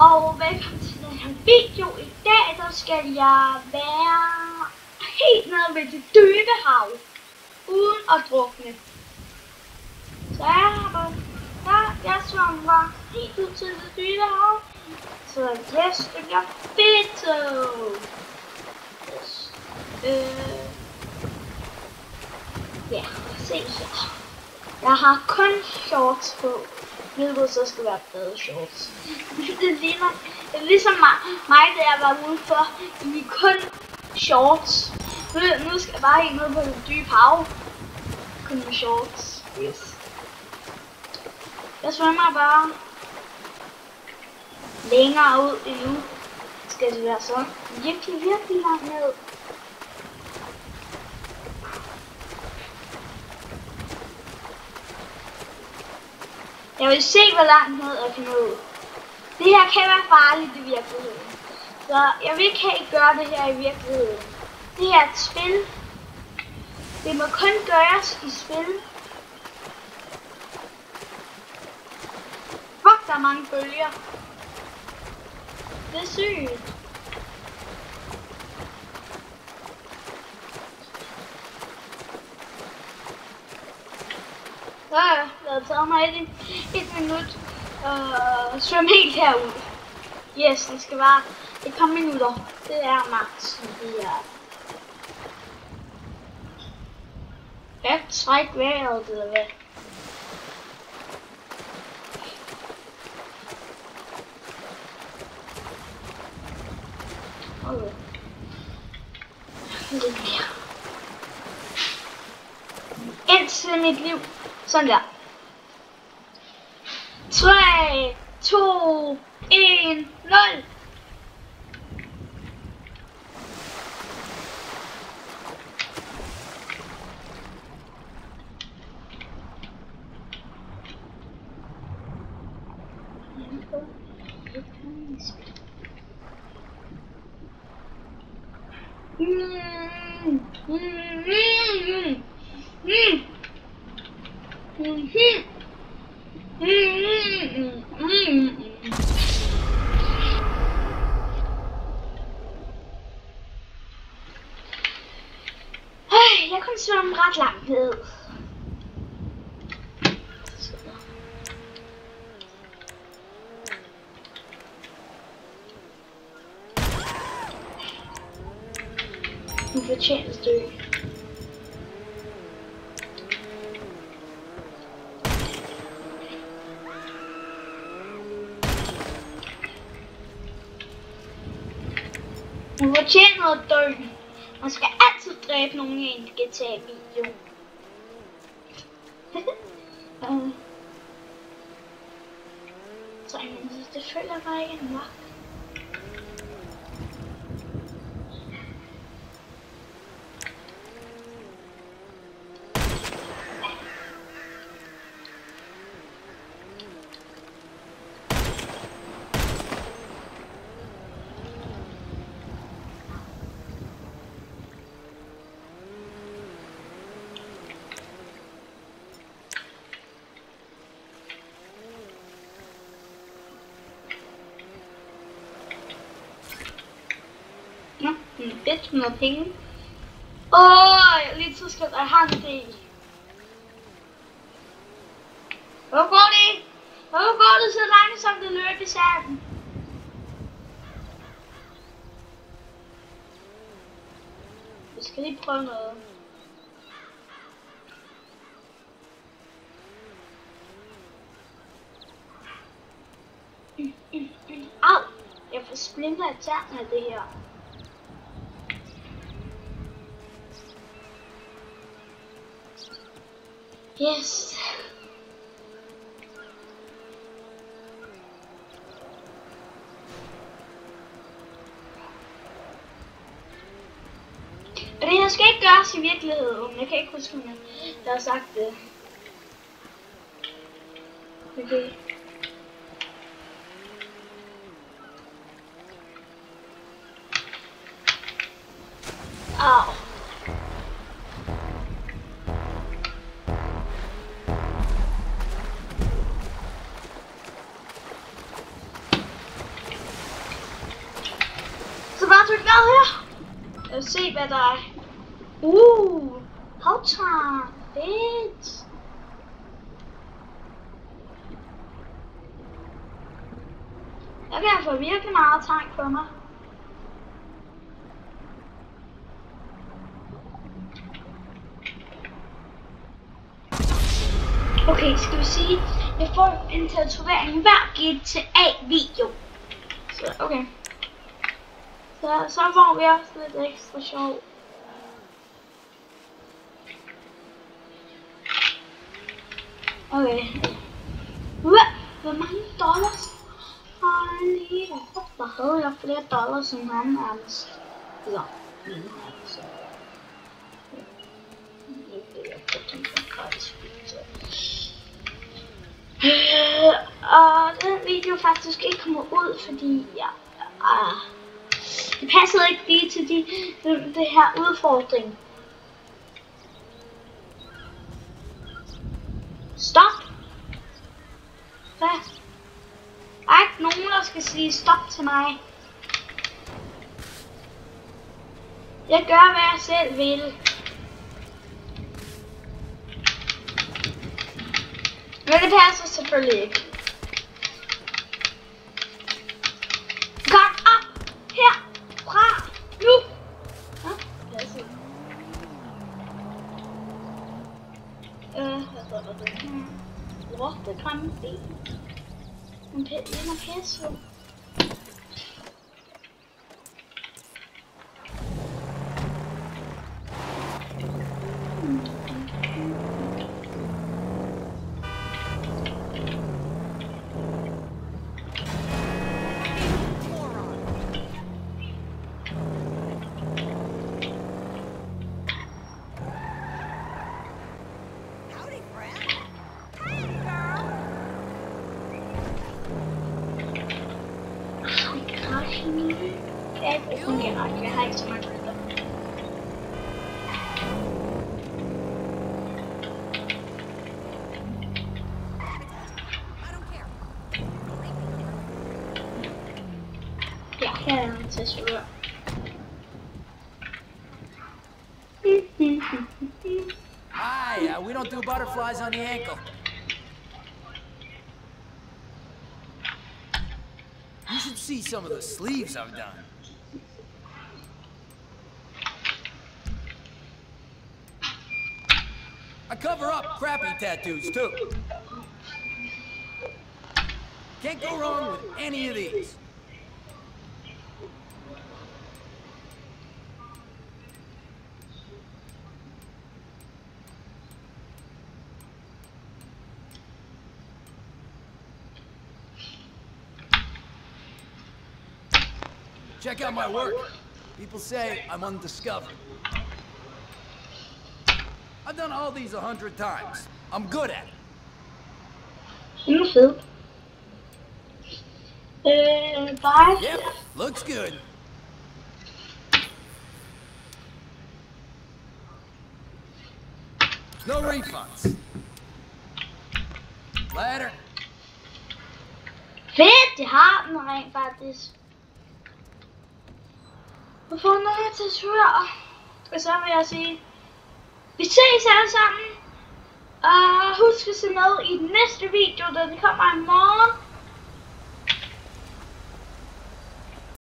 Og velkommen til den her video. I dag der skal jeg være helt nede ved det dybe hav, uden at drukne. Så jeg svømmer helt ud til det dybe hav. Så yes, det bliver fedt. Yes. Ja, se her. Jeg har kun shorts på. Hvilket så skal være badeshorts. Det ligner ligesom mig, da jeg var ude for i kun shorts. Nu skal jeg bare helt ned på det dybe hav. Kun med shorts. Yes. Jeg svømmer bare længere ud endnu. Skal det være så virkelig langt ned. Jeg vil se, hvor langt ned jeg kan nå. Det her kan være farligt i virkeligheden. Så jeg vil ikke have gøre det her i virkeligheden. Det her er et spil. Det må kun gøres i spil. Fuck, der er mange bølger. Det er sygt. Så det har taget mig et minut og svømme helt herud. Yes, det skal være et par minutter. Det er max. Jeg kan trække vejret eller hvad? Okay. Lidt mere. Indtil mit liv. Sådan der. 3, 2, 1, 0. Jeg kunne svømme ret langt ned. Nu fortjener du. Hun fortjener at dø. Man skal altid dræbe nogen i en GTA-video. Så det føler bare ikke nok. Fedt med noget penge. Lige så jeg har en idé. Hvor går det? Hvor går det så langsomt det løb i sanden? Vi skal lige prøve noget. Au! Jeg får splinter af tæerne af det her. Yes. Og det her skal ikke gøres i virkeligheden. Jeg kan ikke huske, om jeg har sagt det. Okay. Au. Lad os se hvad der er. Havtran. Fedt. Jeg kan få virkelig meget tank på mig. Okay, skal vi sige, jeg får en tatovering hver GTA-video. Så okay. Så får vi også lidt ekstra sjov. Okay. Hvor mange dollars har han lige? Der havde jeg flere dollars som han nærmest. Ja, så. Og den video faktisk ikke kommer ud, fordi det passede ikke lige til det her udfordring. Stop! Hvad? Der er ikke nogen, der skal sige stop til mig. Jeg gør, hvad jeg selv vil. Men det passer selvfølgelig ikke. Kom op herfra nu! Passer ikke. Hvad var det her? Lortegræmme ben. Den er pisse. Det fungerer nok. Jeg har ikke så mange andre. Ja, her er en tatovør. Hi, we don't do butterflies on the ankle. You should see some of the sleeves I've done. I cover up crappy tattoos too. Can't go wrong with any of these. Check out my work. People say I'm undiscovered. I've done all these 100 times. I'm good at it. Bye. Yep, looks good. No refunds. Later. Fedt, jeg har den rent faktisk. Hvorfor når jeg til svær? Og så vil jeg sige, vi ses alle sammen. Og husk at se med i den næste video, der kommer i morgen.